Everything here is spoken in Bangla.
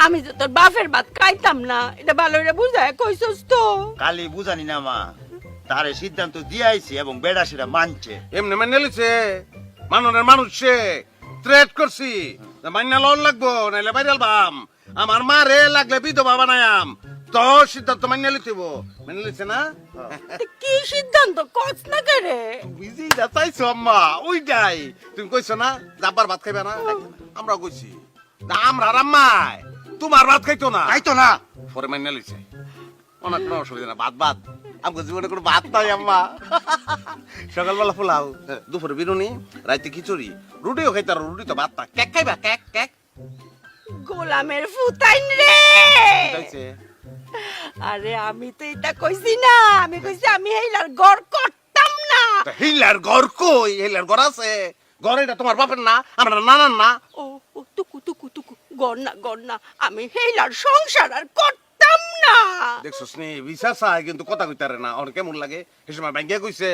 আমি তো তোর বাপের ভাত খাইতাম না, এটা ভালো করে বুঝায় কইছস তো। কালি বুঝানি না মা, তারে সিদ্ধান্ত দিয়ে আইছি এবং বেড়া সেটা মানছে। এমনি মেনে লিছে, মাননের মানুষ সে থ্রেট করছি মাইনা লোন লাগবো নাইলে বাইরাল বাম, আমার মা রে লাগলে বিধবা বানায়াম, তো সিদ্ধান্ত মাইনা লিতেব। মেনে লিছে না? কি সিদ্ধান্ত কস না করে? বুঝি না চাইছো আম্মা, ওইটাই তুমি কইছো না যাবার ভাত খাইবে না, আমরা কইছি না আমরা আম্মাই তোমার ভাত খাইতো না, তাই তো না। পরে মাইনা লিছে অনেক কোনো অসুবিধা না, ভাত ভাত আমাকে জীবনে কোনো ভাত নাই আম্মা। সকালবেলা পোলাও, দুপুরে বিরুনি, রাইতে খিচুড়ি, রুটিও খাইতে আর রুটি তো ভাত না, কেক খাইবা কেক কেক। গোলামের ফুতাইন রে। খাইছে আরে আমি তো এটা কইছি না, আমি কইছি আমি এইলার গড় করতাম না। হিলার ঘর কই? হিলার ঘর আছে, ঘর এটা তোমার বাপের না, আমরা নানার না। ও ও টুকু টুকু টুকু গড় না, আমি এইলার সংসার আর করতাম না। দেখছো স্নেহ বিশ্বাস হয় কিন্তু কথা কইতারে না, ওর কেমন লাগে সে সময় ব্যাংকে কইছে